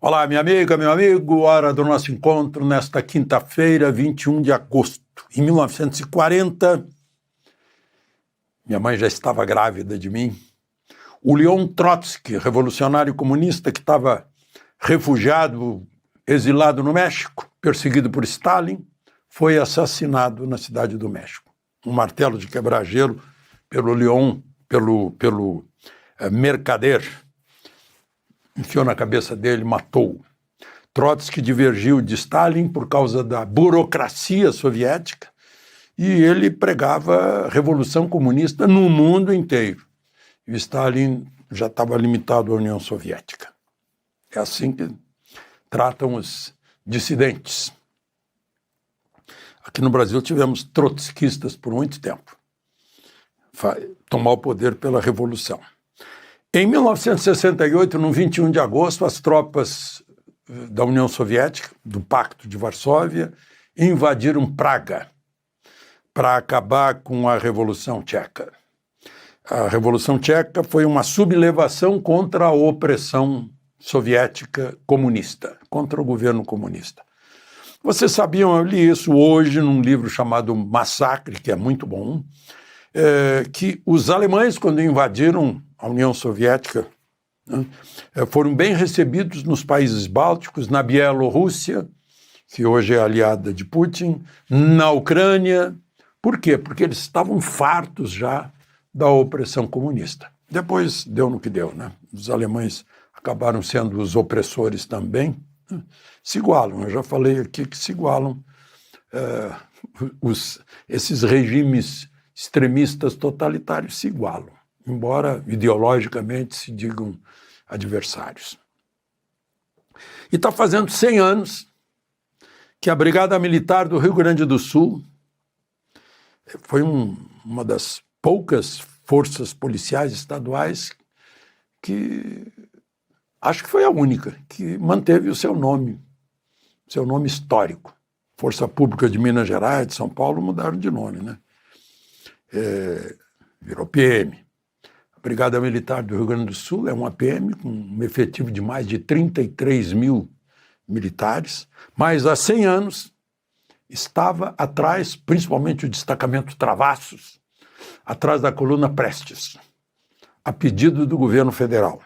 Olá, minha amiga, meu amigo, hora do nosso encontro nesta quinta-feira, 21 de agosto. Em 1940, minha mãe já estava grávida de mim. O Leon Trotsky, revolucionário comunista que estava refugiado, exilado no México, perseguido por Stalin, foi assassinado na cidade do México. Um martelo de quebrar gelo pelo Leon, pelo mercader, enfiou na cabeça dele, matou-o. Trotsky divergiu de Stalin por causa da burocracia soviética e ele pregava revolução comunista no mundo inteiro. E Stalin já estava limitado à União Soviética. É assim que tratam os dissidentes. Aqui no Brasil tivemos trotskistas por muito tempo. Tomar o poder pela revolução. Em 1968, no 21 de agosto, as tropas da União Soviética, do Pacto de Varsóvia, invadiram Praga para acabar com a Revolução Tcheca. A Revolução Tcheca foi uma sublevação contra a opressão soviética comunista, contra o governo comunista. Vocês sabiam, eu li isso hoje num livro chamado Massacre, que é muito bom, que os alemães, quando invadiram a União Soviética, né, foram bem recebidos nos países bálticos, na Bielorrússia, que hoje é aliada de Putin, na Ucrânia. Por quê? Porque eles estavam fartos já da opressão comunista. Depois deu no que deu, né? Os alemães acabaram sendo os opressores também. Se igualam, eu já falei aqui que se igualam esses regimes extremistas totalitários se igualam, embora ideologicamente se digam adversários. E está fazendo 100 anos que a Brigada Militar do Rio Grande do Sul foi uma das poucas forças policiais estaduais que, acho que foi a única, que manteve o seu nome histórico. Força Pública de Minas Gerais, de São Paulo, mudaram de nome, né? Virou PM. A Brigada Militar do Rio Grande do Sul é uma PM com um efetivo de mais de 33 mil militares, mas há 100 anos estava atrás, principalmente o destacamento Travassos, atrás da coluna Prestes, a pedido do governo federal.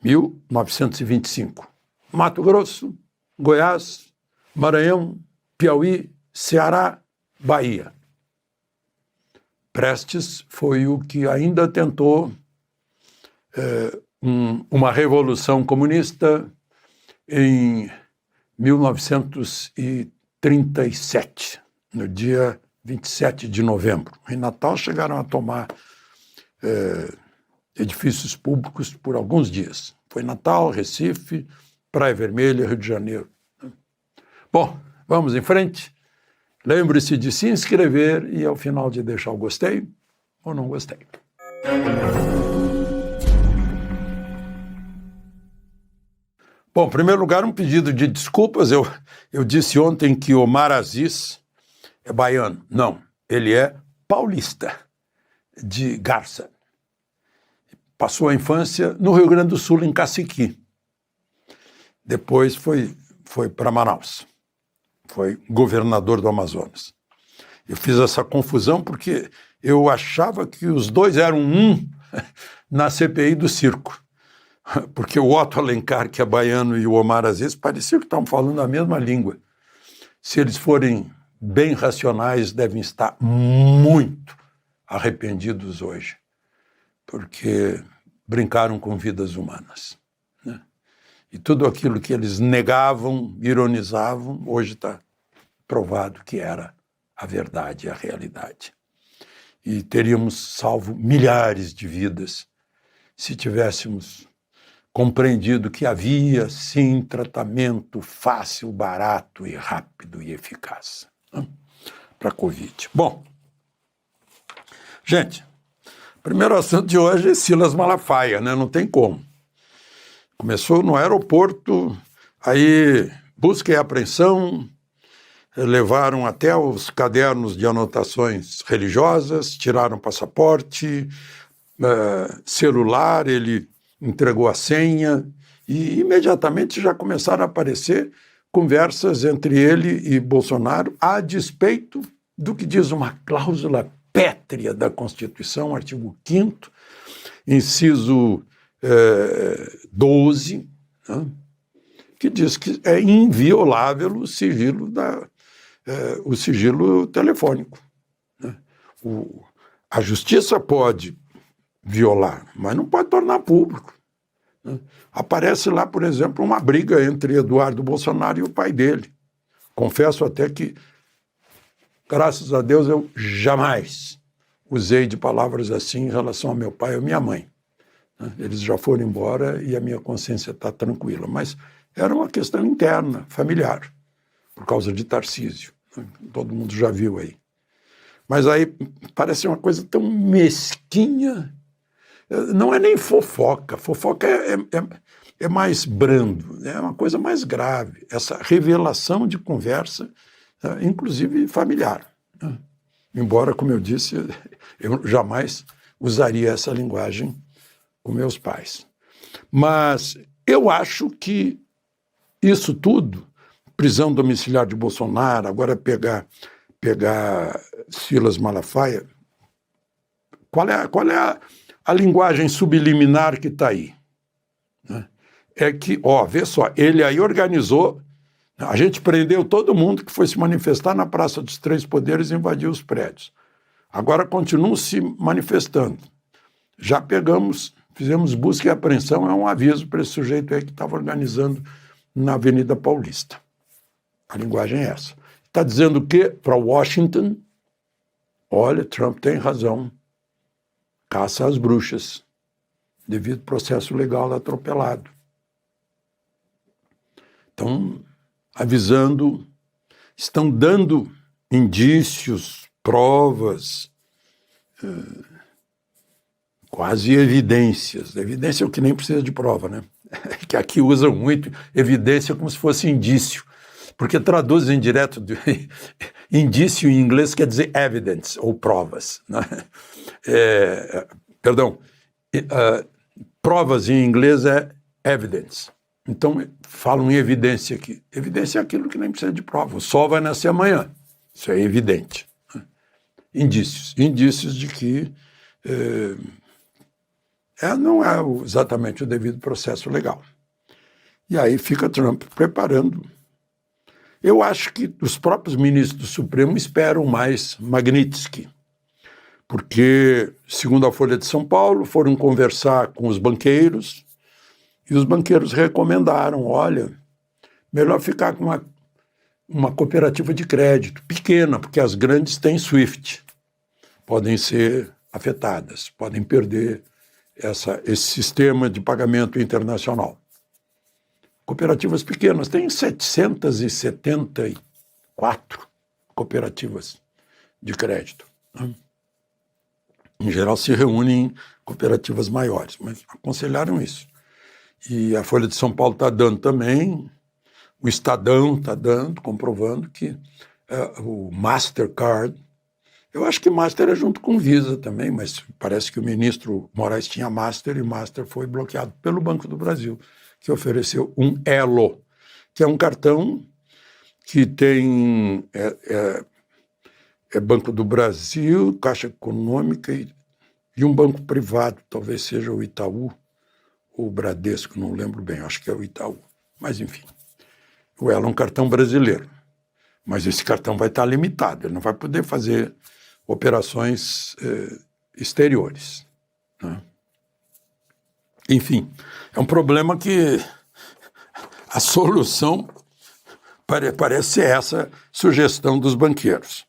1925. Mato Grosso, Goiás, Maranhão, Piauí, Ceará, Bahia. Prestes foi o que ainda tentou uma revolução comunista em 1937, no dia 27 de novembro. Em Natal chegaram a tomar edifícios públicos por alguns dias. Foi Natal, Recife, Praia Vermelha, Rio de Janeiro. Bom, vamos em frente. Lembre-se de se inscrever e, ao final, de deixar o gostei ou não gostei. Bom, em primeiro lugar, um pedido de desculpas. Eu disse ontem que Omar Aziz é baiano. Não, ele é paulista, de Garça. Passou a infância no Rio Grande do Sul, em Caciqui. Depois foi para Manaus. Foi governador do Amazonas. Eu fiz essa confusão porque eu achava que os dois eram um na CPI do circo. Porque o Otto Alencar, que é baiano, e o Omar Aziz pareciam que estavam falando a mesma língua. Se eles forem bem racionais, devem estar muito arrependidos hoje, porque brincaram com vidas humanas, né? E tudo aquilo que eles negavam, ironizavam, hoje está provado que era a verdade, a realidade. E teríamos salvo milhares de vidas se tivéssemos compreendido que havia, sim, tratamento fácil, barato e rápido e eficaz, né, para a Covid. Bom, gente, o primeiro assunto de hoje é Silas Malafaia, né? Não tem como. Começou no aeroporto, aí busca e apreensão, levaram até os cadernos de anotações religiosas, tiraram passaporte, celular, ele entregou a senha E imediatamente já começaram a aparecer conversas entre ele e Bolsonaro a despeito do que diz uma cláusula pétrea da Constituição, artigo 5º, inciso 12, né, que diz que é inviolável o sigilo, o sigilo telefônico. Né? A justiça pode violar, mas não pode tornar público. Né? Aparece lá, por exemplo, uma briga entre Eduardo Bolsonaro e o pai dele. Confesso até que, graças a Deus, eu jamais usei de palavras assim em relação ao meu pai ou minha mãe. Né? Eles já foram embora e a minha consciência está tranquila. Mas era uma questão interna, familiar, por causa de Tarcísio. Né? Todo mundo já viu aí. Mas aí parece uma coisa tão mesquinha. Não é nem fofoca. Fofoca é mais brando, é uma coisa mais grave. Essa revelação de conversa, inclusive familiar. Né? Embora, como eu disse, eu jamais usaria essa linguagem com meus pais. Mas eu acho que isso tudo, prisão domiciliar de Bolsonaro, agora pegar Silas Malafaia, qual é a linguagem subliminar que está aí? Né? É que, vê só, ele aí organizou, a gente prendeu todo mundo que foi se manifestar na Praça dos Três Poderes e invadiu os prédios. Agora continuam se manifestando. Já fizemos busca e apreensão, é um aviso para esse sujeito aí que estava organizando na Avenida Paulista. A linguagem é essa. Está dizendo o quê? Para Washington, olha, Trump tem razão, caça às bruxas, devido ao processo legal atropelado. Estão avisando, estão dando indícios, provas, quase evidências. Evidência é o que nem precisa de prova, né? Que aqui usam muito evidência como se fosse indício, porque traduzem direto indício em inglês quer dizer evidence, ou provas. Né? Provas em inglês é evidence. Então, falam em evidência aqui. Evidência é aquilo que nem precisa de prova. O sol vai nascer amanhã. Isso é evidente. Indícios de que não é exatamente o devido processo legal. E aí fica Trump preparando. Eu acho que os próprios ministros do Supremo esperam mais Magnitsky, porque, segundo a Folha de São Paulo, foram conversar com os banqueiros e os banqueiros recomendaram, olha, melhor ficar com uma cooperativa de crédito pequena, porque as grandes têm SWIFT, podem ser afetadas, podem perder esse sistema de pagamento internacional. Cooperativas pequenas, tem 774 cooperativas de crédito. Né? Em geral se reúnem em cooperativas maiores, mas aconselharam isso. E a Folha de São Paulo está dando também, o Estadão está dando, comprovando que o Mastercard, eu acho que Master é junto com Visa também, mas parece que o ministro Moraes tinha Master e Master foi bloqueado pelo Banco do Brasil, que ofereceu um Elo, que é um cartão que tem Banco do Brasil, Caixa Econômica e um banco privado, talvez seja o Itaú ou o Bradesco, não lembro bem, acho que é o Itaú. Mas, enfim, o Elo é um cartão brasileiro, mas esse cartão vai estar limitado, ele não vai poder fazer operações exteriores. Né? Enfim, é um problema que a solução parece ser essa sugestão dos banqueiros.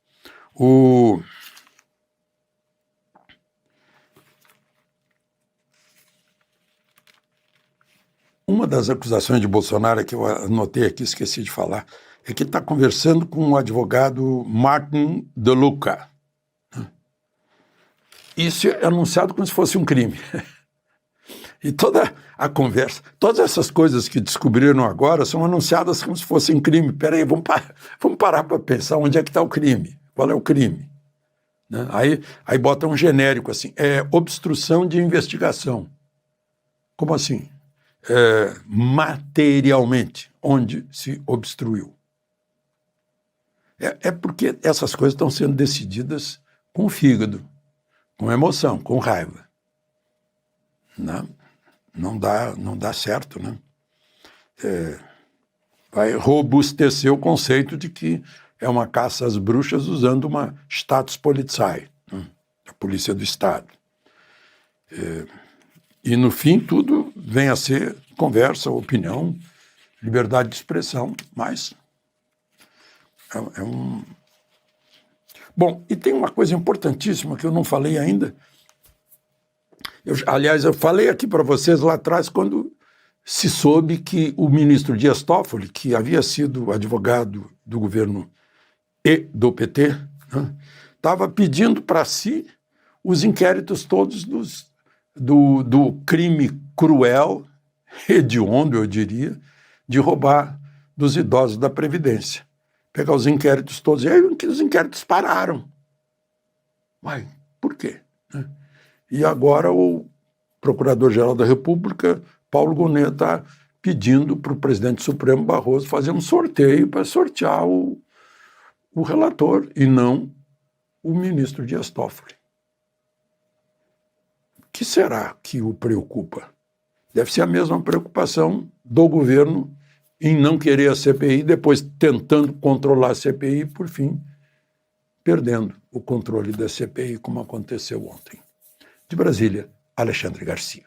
Uma das acusações de Bolsonaro, que eu anotei aqui, esqueci de falar, é que ele está conversando com o advogado Martin De Luca. Isso é anunciado como se fosse um crime. E toda a conversa, todas essas coisas que descobriram agora são anunciadas como se fossem crime. Peraí, vamos parar para pensar onde é que está o crime. Qual é o crime? Né? Aí bota um genérico assim, obstrução de investigação. Como assim? materialmente onde se obstruiu. É porque essas coisas estão sendo decididas com o fígado, com emoção, com raiva. Não dá certo, né? Vai robustecer o conceito de que é uma caça às bruxas usando uma Staatspolizei, né? A polícia do Estado. E, no fim, tudo vem a ser conversa, opinião, liberdade de expressão, mas Bom, e tem uma coisa importantíssima que eu não falei ainda. Aliás, eu falei aqui para vocês lá atrás, quando se soube que o ministro Dias Toffoli, que havia sido advogado do governo e do PT, estava pedindo para si os inquéritos todos do crime cruel, hediondo, eu diria, de roubar dos idosos da Previdência. Pegar os inquéritos todos, e aí os inquéritos pararam. Mas por quê? E agora o Procurador-Geral da República, Paulo Gonet, está pedindo para o presidente Supremo Barroso fazer um sorteio para sortear o relator e não o ministro Dias Toffoli. O que será que o preocupa? Deve ser a mesma preocupação do governo em não querer a CPI, depois tentando controlar a CPI, por fim, perdendo o controle da CPI, como aconteceu ontem. De Brasília, Alexandre Garcia.